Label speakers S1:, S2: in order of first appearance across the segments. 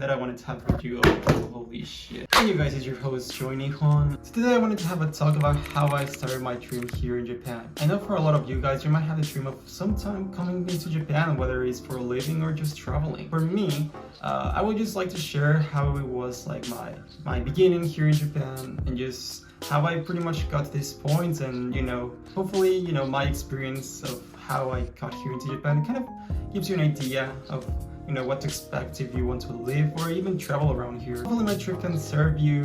S1: that I wanted to have with you all. Holy shit. Hey you guys, it's your host Joy Nihon. So today I wanted to have a talk about how I started my dream here in Japan. I know for a lot of you guys, you might have a dream of sometime coming into Japan, whether it's for a living or just traveling. For me, I would just like to share how it was like my beginning here in Japan and just how I pretty much got to this point, and hopefully my experience of how I got here into Japan kind of gives you an idea of what to expect if you want to live or even travel around here. Hopefully my trip can serve you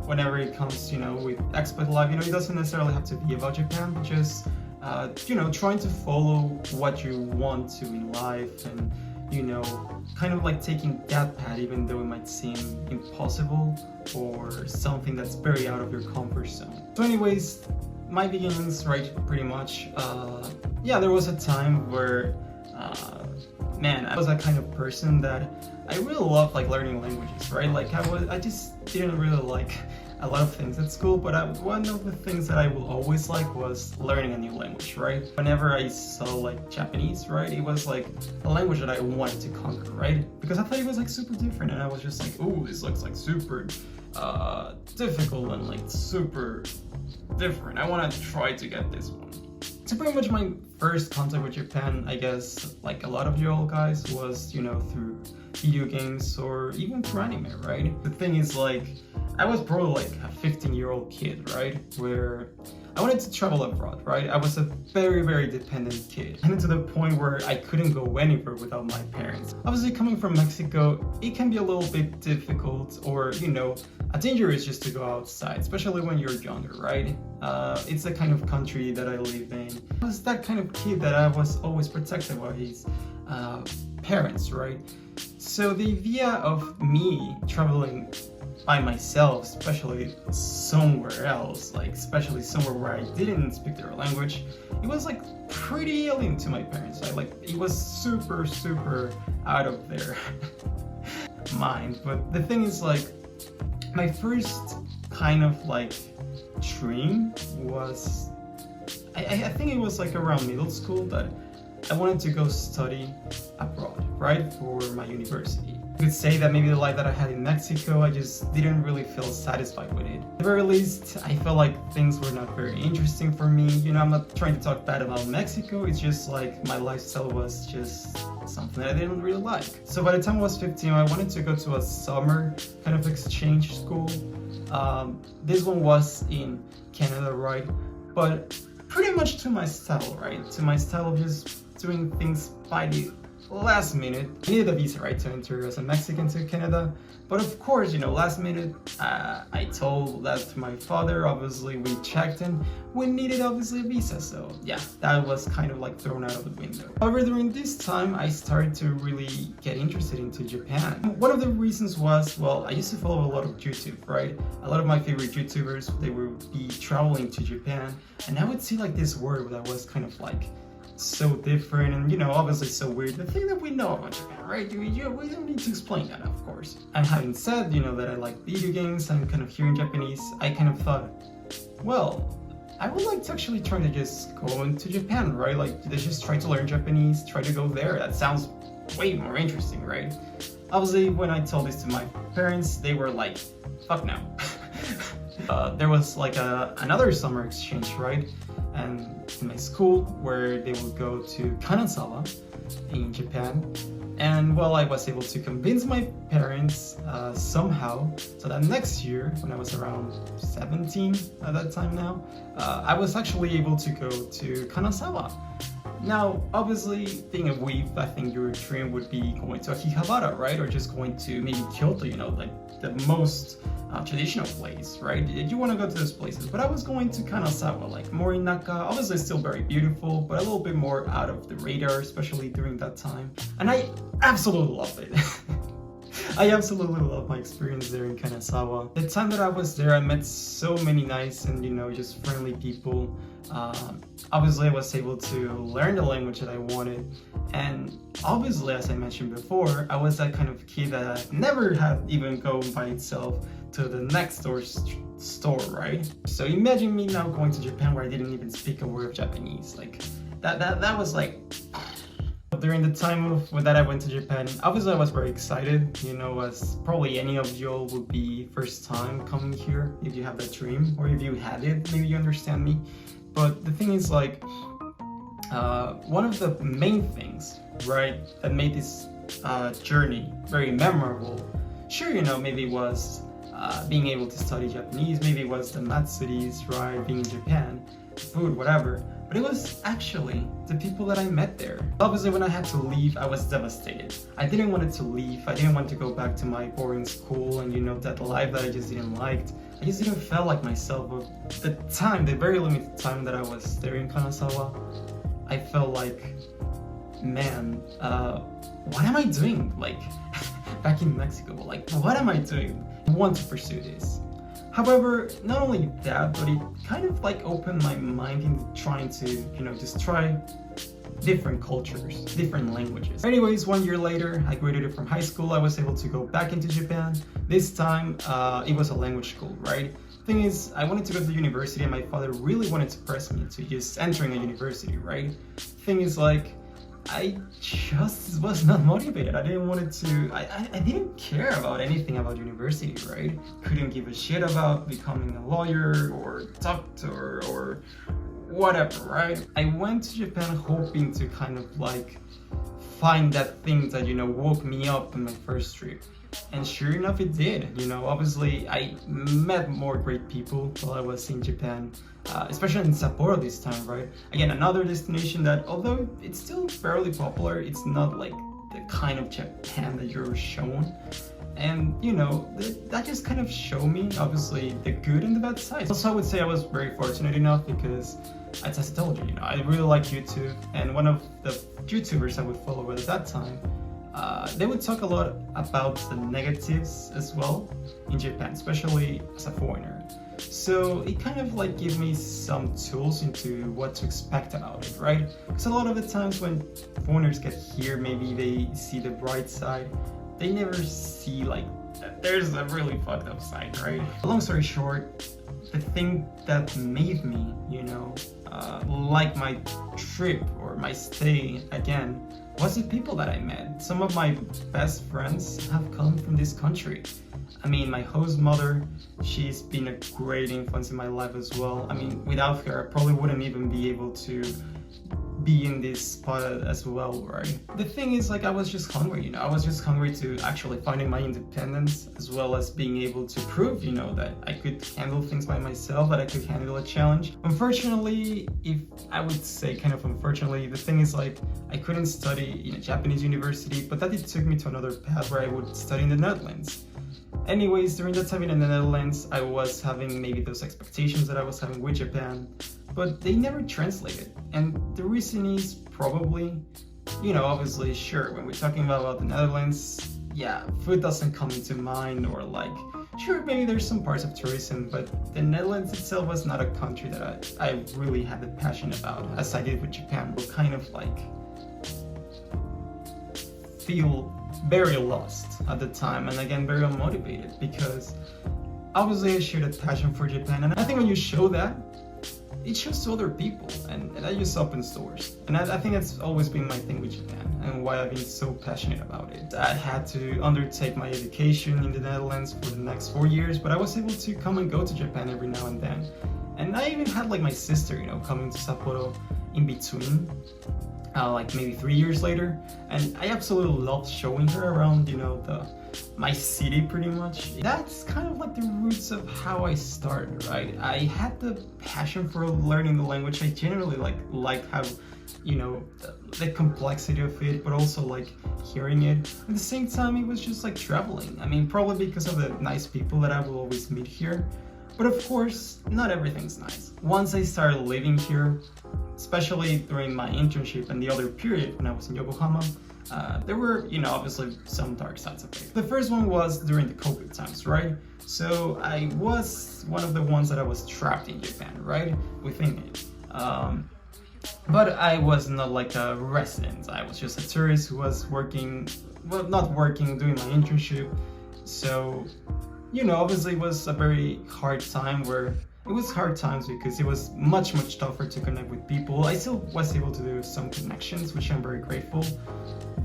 S1: whenever it comes with expat life. It doesn't necessarily have to be about Japan, but just trying to follow what you want to in life, and kind of like taking that path even though it might seem impossible or something that's very out of your comfort zone. So anyways, my beginnings, right, pretty much, there was a time where I was that kind of person that I really loved like learning languages, right? Like I just didn't really like a lot of things at school, but one of the things that I will always like was learning a new language, right? Whenever I saw like Japanese, right, it was like a language that I wanted to conquer, right? Because I thought it was like super different, and I was just like, oh, this looks like super difficult and like super different. I want to try to get this one. So pretty much my first contact with Japan, I guess, like a lot of you all guys, was through video games or even through anime, right? The thing is, like, I was probably like a 15-year-old kid, right? Where I wanted to travel abroad, right? I was a very, very dependent kid, and to the point where I couldn't go anywhere without my parents. Obviously, coming from Mexico, it can be a little bit difficult, or dangerous just to go outside, especially when you're younger, right? It's the kind of country that I live in. I was that kind of kid that I was always protected by his parents, right? So the idea of me traveling by myself, especially somewhere else, like especially somewhere where I didn't speak their language, it was like pretty alien to my parents. It was super, super out of their mind. But the thing is, like, my first kind of like dream was, I think it was like around middle school, that I wanted to go study abroad, right, for my university. I could say that maybe the life that I had in Mexico, I just didn't really feel satisfied with it. At the very least, I felt like things were not very interesting for me. I'm not trying to talk bad about Mexico, it's just like my lifestyle was just something that I didn't really like. So by the time I was 15, I wanted to go to a summer kind of exchange school. This one was in Canada, right? But pretty much to my style, right? To my style of just doing things by the last minute. I needed a visa, right, to enter as a Mexican to Canada. But of course, last minute, I told that to my father. Obviously, we checked and we needed obviously a visa. So yeah, that was kind of like thrown out of the window. However, during this time, I started to really get interested into Japan. One of the reasons was, well, I used to follow a lot of YouTube, right? A lot of my favorite YouTubers, they would be traveling to Japan, and I would see like this word that was kind of like so different and obviously so weird. The thing that we know about Japan, right? We don't need to explain that, of course. And having said that I like video games and kind of hearing Japanese, I kind of thought, well, I would like to actually try to just go into Japan, right? Like, just try to learn Japanese, try to go there. That sounds way more interesting, right? Obviously, when I told this to my parents, they were like, fuck no. There was like another summer exchange, right? And in my school, where they would go to Kanazawa in Japan. And well, I was able to convince my parents somehow, so that next year, when I was around 17 at that time now, I was actually able to go to Kanazawa. Now, obviously, being a weeb, I think your dream would be going to Akihabara, right? Or just going to maybe Kyoto, like the most traditional place, right? You want to go to those places. But I was going to Kanazawa, like Morinaka, obviously still very beautiful, but a little bit more out of the radar, especially during that time. And I absolutely loved it. I absolutely love my experience there in Kanazawa. The time that I was there, I met so many nice and just friendly people. Obviously, I was able to learn the language that I wanted, and obviously, as I mentioned before, I was that kind of kid that never had even gone by itself to the next door store, right? So imagine me now going to Japan where I didn't even speak a word of Japanese. Like that was like during the time that I went to Japan, obviously I was very excited, you know, as probably any of you all would be first time coming here, if you have that dream, or if you had it, maybe you understand me. But the thing is, like, one of the main things, right, that made this journey very memorable, sure, you know, maybe it was being able to study Japanese, maybe it was the matsuris, right, being in Japan, food, whatever. But it was actually the people that I met there. Obviously, when I had to leave, I was devastated. I didn't want to leave. I didn't want to go back to my boring school and, you know, that life that I just didn't like. I just didn't feel like myself. But the time, the very limited time that I was there in Kanazawa, I felt like, man, what am I doing? Like, back in Mexico, like, what am I doing? I want to pursue this. However, not only that, but it kind of like opened my mind into trying to, you know, just try different cultures, different languages. Anyways, 1 year later, I graduated from high school. I was able to go back into Japan. This time, it was a language school, right? Thing is, I wanted to go to university and my father really wanted to press me into just entering a university, right? Thing is, like, I just was not motivated. I didn't want to, I didn't care about anything about university, right? Couldn't give a shit about becoming a lawyer or doctor or whatever, right? I went to Japan hoping to kind of like find that thing that, you know, woke me up in my first trip. And sure enough, it did. You know, obviously, I met more great people while I was in Japan, especially in Sapporo this time, right? Again, another destination that, although it's still fairly popular, it's not like the kind of Japan that you're shown. And, you know, that just kind of showed me, obviously, the good and the bad sides. Also, I would say I was very fortunate enough because, as I told you, you know, I really like YouTube, and one of the YouTubers I would follow at that time, they would talk a lot about the negatives as well in Japan, especially as a foreigner. So it kind of like gave me some tools into what to expect about it, right? Because a lot of the times when foreigners get here, maybe they see the bright side. They never see like there's a really fucked up side, right? Long story short, the thing that made me, you know, like my trip or my stay again was the people that I met. Some of my best friends have come from this country. I mean, my host mother, she's been a great influence in my life as well. I mean, without her, I probably wouldn't even be able to be in this spot as well, right? The thing is, like, I was just hungry, you know, I was just hungry to actually finding my independence, as well as being able to prove, you know, that I could handle things by myself, that I could handle a challenge. Unfortunately, if I would say kind of unfortunately, the thing is, like, I couldn't study in a Japanese university, but that it took me to another path where I would study in the Netherlands. Anyways, during that time in the Netherlands, I was having maybe those expectations that I was having with Japan, but they never translated. And the reason is probably, you know, obviously, sure, when we're talking about the Netherlands, yeah, food doesn't come into mind, or like, sure, maybe there's some parts of tourism, but the Netherlands itself was not a country that I really had a passion about, as I did with Japan. But kind of like feel very lost at the time, and again, very unmotivated, because obviously I shared a passion for Japan, and I think when you show that, it shows to other people, and that just opens doors. And I think that's always been my thing with Japan, and why I've been so passionate about it. I had to undertake my education in the Netherlands for the next 4 years, but I was able to come and go to Japan every now and then. And I even had like my sister, you know, coming to Sapporo in between, like maybe 3 years later, and I absolutely loved showing her around, you know, my city pretty much. That's kind of like the roots of how I started, right? I had the passion for learning the language. I generally like how, you know, the complexity of it, but also like hearing it. At the same time, it was just like traveling. I mean, probably because of the nice people that I will always meet here. But of course, not everything's nice. Once I started living here, especially during my internship and the other period when I was in Yokohama, there were, you know, obviously some dark sides of it. The first one was during the COVID times, right? So I was one of the ones that I was trapped in Japan, right? Within it. But I was not like a resident. I was just a tourist who was working, well, not working, doing my internship. So, you know, obviously it was a very hard time where It was hard times because it was much tougher to connect with people. I still was able to do some connections, which I'm very grateful,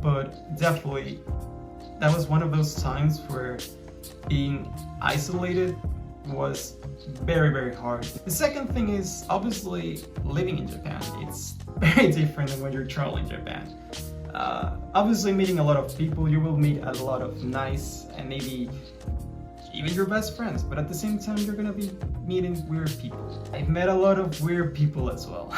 S1: but definitely that was one of those times where being isolated was very hard. The second thing is obviously living in Japan. It's very different than when you're traveling Japan. Obviously meeting a lot of people, you will meet a lot of nice and maybe even your best friends, but at the same time you're gonna be meeting weird people. I've met a lot of weird people as well.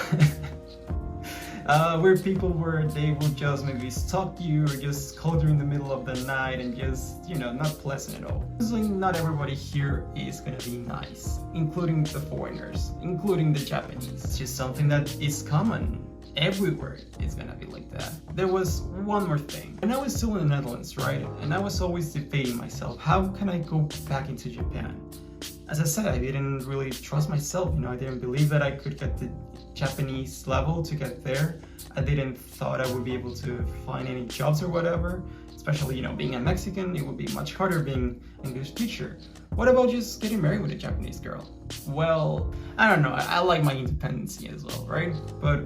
S1: Weird people where they will just maybe stalk you or just call you in the middle of the night and just, not pleasant at all. Obviously not everybody here is gonna be nice, including the foreigners, including the Japanese. It's just something that is common. Everywhere it's gonna be like that. There was one more thing. When I was still in the Netherlands, right? And I was always debating myself, how can I go back into Japan? As I said, I didn't really trust myself, I didn't believe that I could get the Japanese level to get there. I didn't thought I would be able to find any jobs or whatever. Especially, being a Mexican, it would be much harder being an English teacher. What about just getting married with a Japanese girl? Well, I don't know, I like my independence as well, right? But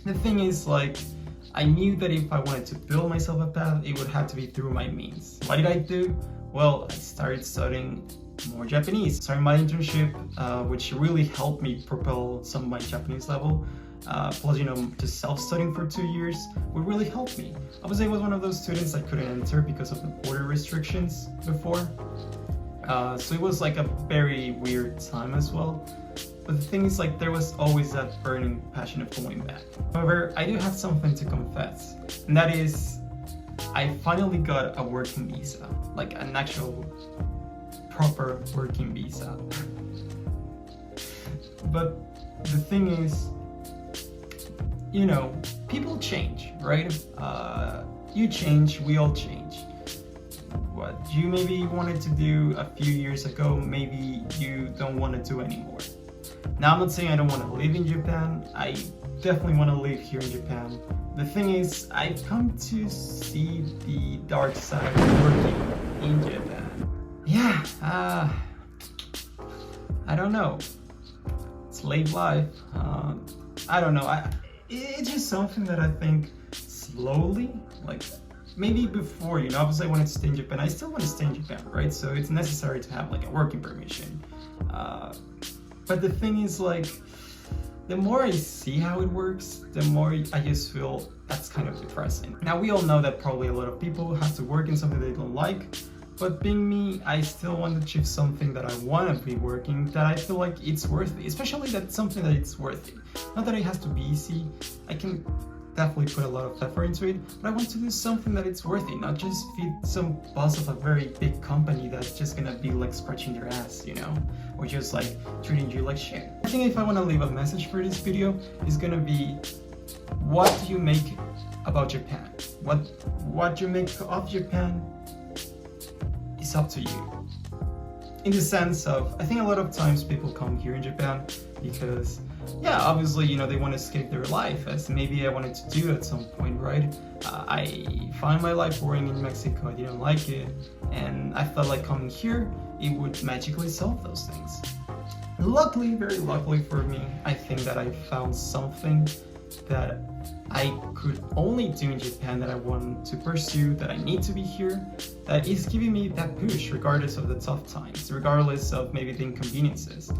S1: the thing is, I knew that if I wanted to build myself a path, it would have to be through my means. What did I do? Well, I started studying more Japanese. Started my internship, which really helped me propel some of my Japanese level. Plus, just self-studying for 2 years would really help me. Obviously, I was one of those students I couldn't enter because of the border restrictions before. So it was a very weird time as well. But the thing is, there was always that burning passion of going back. However, I do have something to confess, and that is, I finally got a working visa, an actual proper working visa. But the thing is, people change, right? You change, we all change. What you maybe wanted to do a few years ago, maybe you don't want to do anymore. Now, I'm not saying I don't want to live in Japan. I definitely want to live here in Japan. The thing is, I've come to see the dark side of working in Japan. Yeah, I don't know. It's late life. I don't know. It's just something that I think slowly, maybe before, obviously I wanted to stay in Japan. I still want to stay in Japan, right? So it's necessary to have a working permission. But the thing is, the more I see how it works, the more I just feel that's kind of depressing. Now, we all know that probably a lot of people have to work in something they don't like, but being me, I still want to achieve something that I want to be working, that I feel like it's worth it, especially that's something that it's worth it. Not that it has to be easy, I can definitely put a lot of effort into it, but I want to do something that it's worth it, not just feed some boss of a very big company that's just gonna be scratching your ass, or just treating you like shit. I think if I want to leave a message for this video, it's gonna be, what do you make about Japan? What you make of Japan is up to you. In the sense of, I think a lot of times people come here in Japan because, yeah, obviously, they want to escape their life, as maybe I wanted to do at some point, right? I found my life boring in Mexico, I didn't like it, and I felt like coming here, it would magically solve those things. Luckily, very luckily for me, I think that I found something that I could only do in Japan, that I want to pursue, that I need to be here, that is giving me that push regardless of the tough times, regardless of maybe the inconveniences.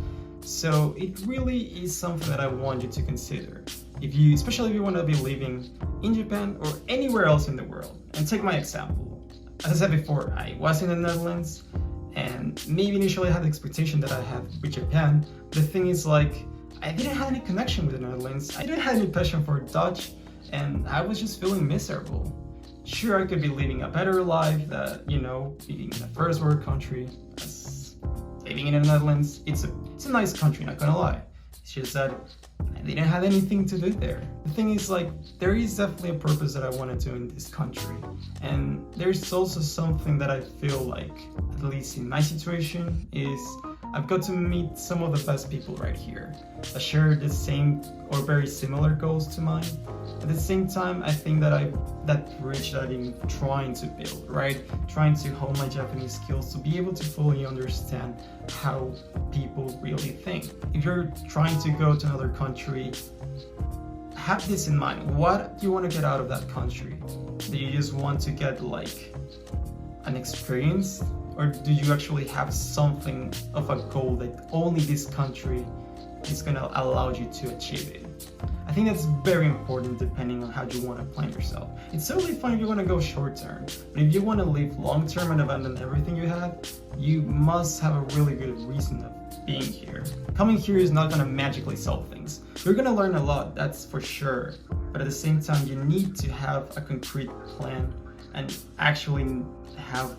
S1: So it really is something that I want you to consider. Especially if you want to be living in Japan or anywhere else in the world. And take my example. As I said before, I was in the Netherlands, and maybe initially I had the expectation that I had with Japan. The thing is, I didn't have any connection with the Netherlands. I didn't have any passion for Dutch, and I was just feeling miserable. Sure, I could be living a better life, being in a first world country, living in the Netherlands. It's a nice country, not gonna lie. It's just that I didn't have anything to do there. The thing is, there is definitely a purpose that I want to do in this country. And there's also something that I feel at least in my situation, is I've got to meet some of the best people right here that share the same or very similar goals to mine. At the same time, I think that bridge that I'm trying to build, right? Trying to hone my Japanese skills to be able to fully understand how people really think. If you're trying to go to another country, have this in mind. What do you want to get out of that country? Do you just want to get like an experience? Or do you actually have something of a goal that only this country is going to allow you to achieve it? I think that's very important depending on how you want to plan yourself. It's totally fine if you want to go short term, but if you want to live long term and abandon everything you have, you must have a really good reason of being here. Coming here is not going to magically solve things. You're going to learn a lot, that's for sure, but at the same time, you need to have a concrete plan and actually have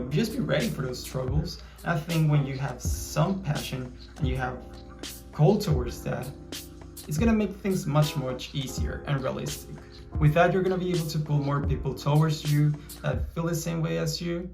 S1: just be ready for those struggles. I think when you have some passion and you have goal towards that, it's gonna make things much easier and realistic. With that, you're gonna be able to pull more people towards you that feel the same way as you,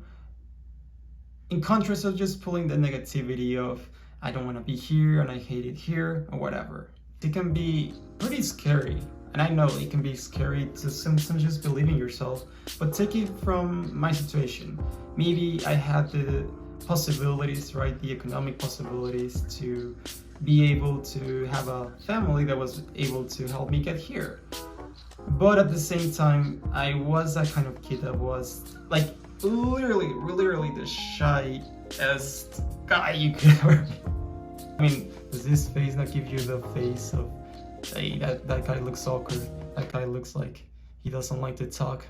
S1: in contrast of just pulling the negativity of I don't want to be here and I hate it here or whatever. It can be pretty scary. And I know it can be scary to sometimes just believe in yourself, but take it from my situation. Maybe I had the possibilities, right? The economic possibilities to be able to have a family that was able to help me get here. But at the same time, I was that kind of kid that was like literally the shyest guy you could ever be. I mean, does this face not give you the face of, hey, that guy looks awkward. That guy looks like he doesn't like to talk.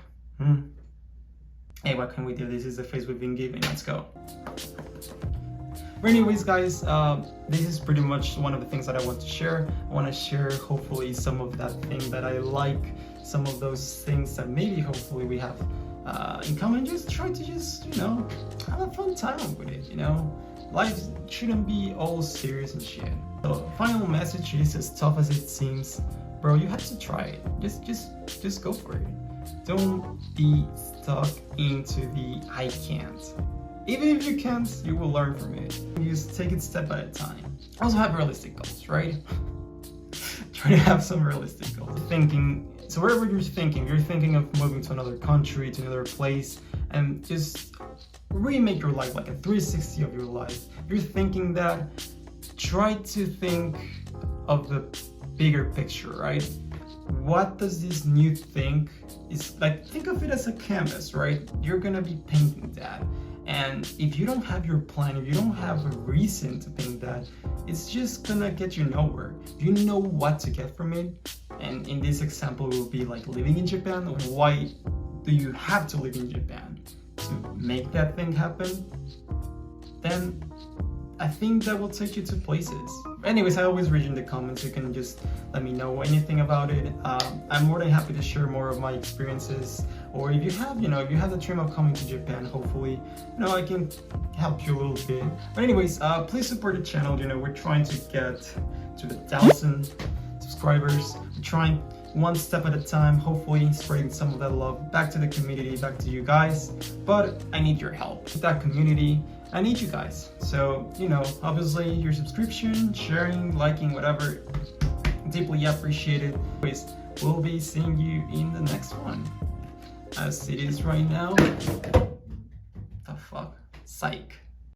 S1: Hey, what can we do? This is the face we've been given. Let's go. But anyways, guys, this is pretty much one of the things that I want to share. I want to share hopefully some of that thing that I like, some of those things that maybe hopefully we have in common. Just try to have a fun time with it, Life shouldn't be all serious and shit. So final message is, as tough as it seems, bro, you have to try it. Just go for it. Don't be stuck into the I can't. Even if you can't, you will learn from it. You just take it step at a time. Also have realistic goals, right? Try to have some realistic goals. So wherever you're thinking of moving to another country, to another place, and just remake your life like a 360 of your life. You're thinking that, try to think of the bigger picture, right? What does this new thing is like? Think of it as a canvas, right? You're gonna be painting that. And if you don't have your plan, if you don't have a reason to paint that, it's just gonna get you nowhere. You know what to get from it. And in this example, it will be like living in Japan. Why do you have to live in Japan? To make that thing happen? Then I think that will take you to places. Anyways, I always read in the comments. You can just let me know anything about it. I'm more than happy to share more of my experiences. Or if you have the dream of coming to Japan, hopefully, I can help you a little bit. But anyways, please support the channel. We're trying to get to 1,000 subscribers. We're trying one step at a time, hopefully spreading some of that love back to the community, back to you guys. But I need your help with that community. I need you guys. So, obviously your subscription, sharing, liking, whatever, deeply appreciated. Anyways, we'll be seeing you in the next one. As it is right now. The fuck? Psych.